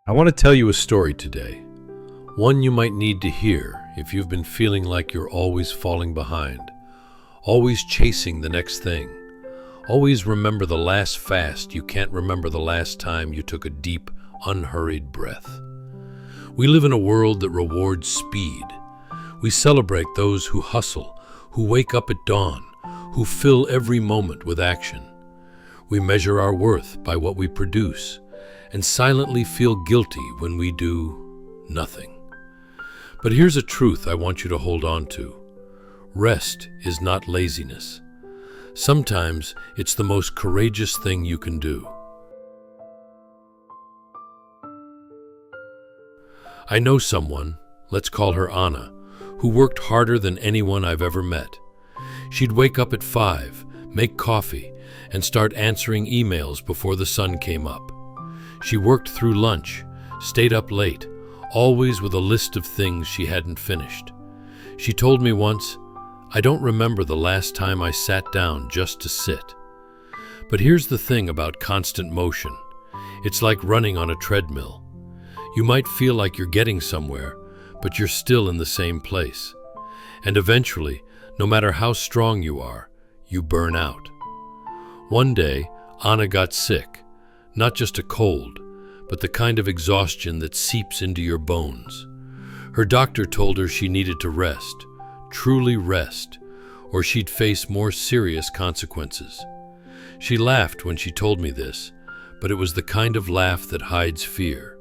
I want to tell you a story today, one you might need to hear if you've been feeling like you're always falling behind, always chasing the next thing. Always remember the last fast you can't remember the last time you took a deep, unhurried breath. We live in a world that rewards speed. We celebrate those who hustle, who wake up at dawn, who fill every moment with action. We measure our worth by what we produce, and silently feel guilty when we do nothing. But here's a truth I want you to hold on to. Rest is not laziness. Sometimes it's the most courageous thing you can do. I know someone, let's call her Anna, who worked harder than anyone I've ever met. She'd wake up at 5, make coffee, and start answering emails before the sun came up. She worked through lunch, stayed up late, always with a list of things she hadn't finished. She told me once, "I don't remember the last time I sat down just to sit." But here's the thing about constant motion. It's like running on a treadmill. You might feel like you're getting somewhere, but you're still in the same place. And eventually, no matter how strong you are, you burn out. One day, Anna got sick. Not just a cold, but the kind of exhaustion that seeps into your bones. Her doctor told her she needed to rest, truly rest, or she'd face more serious consequences. She laughed when she told me this, but it was the kind of laugh that hides fear.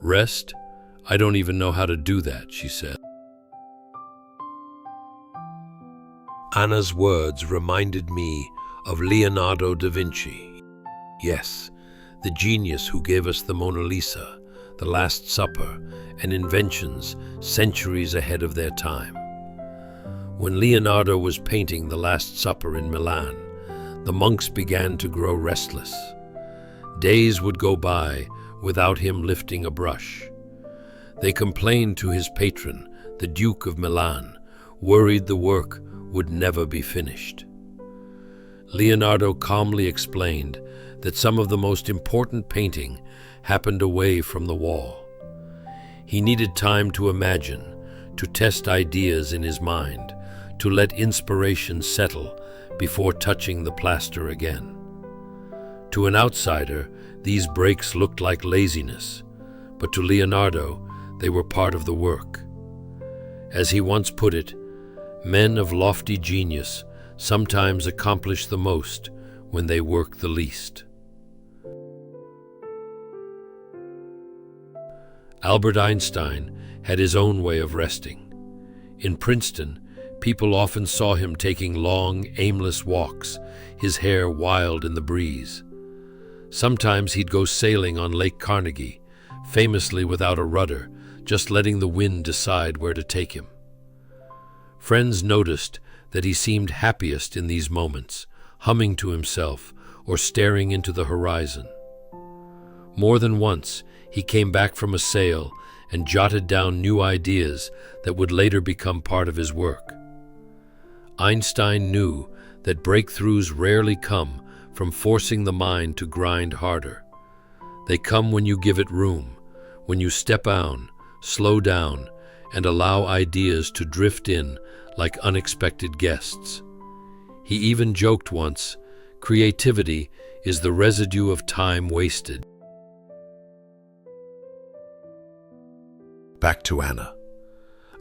"Rest? I don't even know how to do that," she said. Anna's words reminded me of Leonardo da Vinci. Yes, the genius who gave us the Mona Lisa, the Last Supper, and inventions centuries ahead of their time. When Leonardo was painting the Last Supper in Milan, the monks began to grow restless. Days would go by without him lifting a brush. They complained to his patron, the Duke of Milan, worried the work would never be finished. Leonardo calmly explained that some of the most important painting happened away from the wall. He needed time to imagine, to test ideas in his mind, to let inspiration settle before touching the plaster again. To an outsider, these breaks looked like laziness, but to Leonardo, they were part of the work. As he once put it, men of lofty genius sometimes accomplish the most when they work the least. Albert Einstein had his own way of resting. In Princeton, people often saw him taking long, aimless walks, his hair wild in the breeze. Sometimes he'd go sailing on Lake Carnegie, famously without a rudder, just letting the wind decide where to take him. Friends noticed that he seemed happiest in these moments, humming to himself or staring into the horizon. More than once, he came back from a sail and jotted down new ideas that would later become part of his work. Einstein knew that breakthroughs rarely come from forcing the mind to grind harder. They come when you give it room, when you step down, slow down, and allow ideas to drift in like unexpected guests. He even joked once, "Creativity is the residue of time wasted." Back to Anna.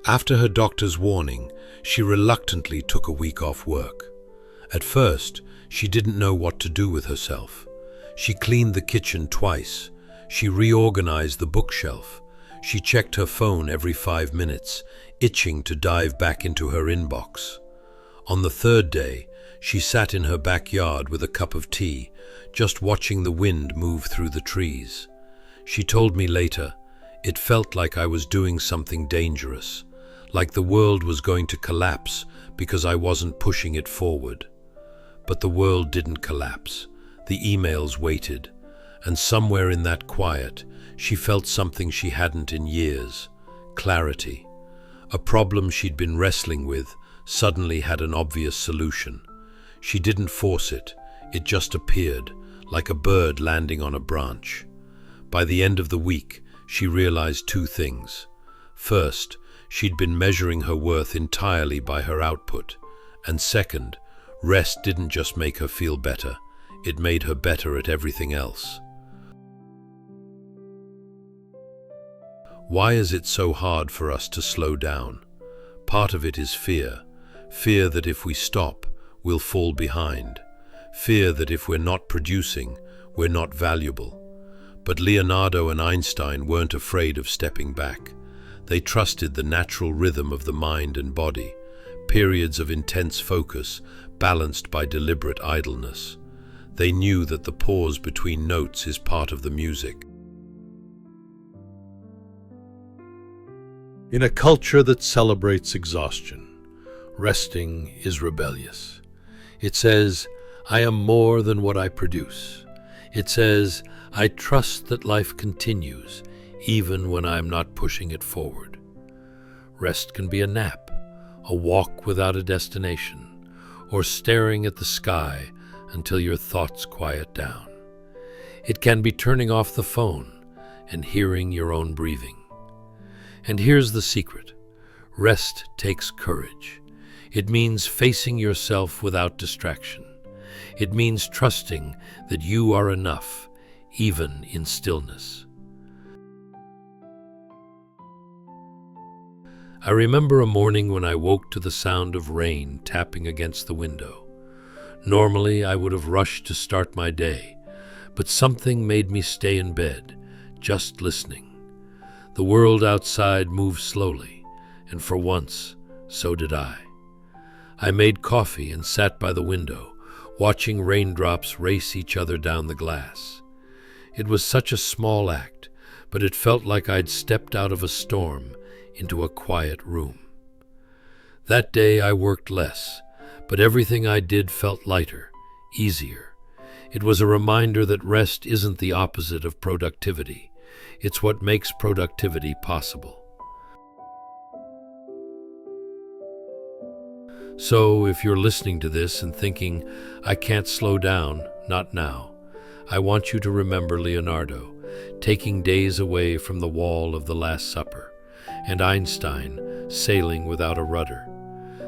After her doctor's warning, she reluctantly took a week off work. At first, she didn't know what to do with herself. She cleaned the kitchen twice. She reorganized the bookshelf. She checked her phone every 5 minutes, itching to dive back into her inbox. On the third day, she sat in her backyard with a cup of tea, just watching the wind move through the trees. She told me later, "It felt like I was doing something dangerous, like the world was going to collapse because I wasn't pushing it forward." But the world didn't collapse. The emails waited, and somewhere in that quiet, she felt something she hadn't in years: clarity. A problem she'd been wrestling with suddenly had an obvious solution. She didn't force it, it just appeared, like a bird landing on a branch. By the end of the week, she realized two things. First, she'd been measuring her worth entirely by her output. And second, rest didn't just make her feel better, it made her better at everything else. Why is it so hard for us to slow down? Part of it is fear. Fear that if we stop, we'll fall behind. Fear that if we're not producing, we're not valuable. But Leonardo and Einstein weren't afraid of stepping back. They trusted the natural rhythm of the mind and body, periods of intense focus balanced by deliberate idleness. They knew that the pause between notes is part of the music. In a culture that celebrates exhaustion, resting is rebellious. It says, I am more than what I produce. It says, I trust that life continues, even when I am not pushing it forward. Rest can be a nap, a walk without a destination, or staring at the sky until your thoughts quiet down. It can be turning off the phone and hearing your own breathing. And here's the secret. Rest takes courage. It means facing yourself without distraction. It means trusting that you are enough, even in stillness. I remember a morning when I woke to the sound of rain tapping against the window. Normally, I would have rushed to start my day, but something made me stay in bed, just listening. The world outside moved slowly, and for once, so did I. I made coffee and sat by the window, watching raindrops race each other down the glass. It was such a small act, but it felt like I'd stepped out of a storm into a quiet room. That day I worked less, but everything I did felt lighter, easier. It was a reminder that rest isn't the opposite of productivity. It's what makes productivity possible. So, if you're listening to this and thinking, I can't slow down, not now, I want you to remember Leonardo, taking days away from the wall of the Last Supper, and Einstein, sailing without a rudder.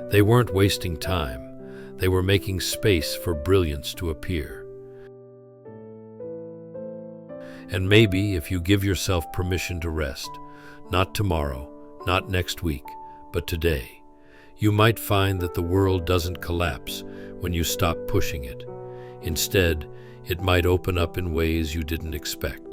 They weren't wasting time. They were making space for brilliance to appear. And maybe if you give yourself permission to rest, not tomorrow, not next week, but today, you might find that the world doesn't collapse when you stop pushing it. Instead, it might open up in ways you didn't expect.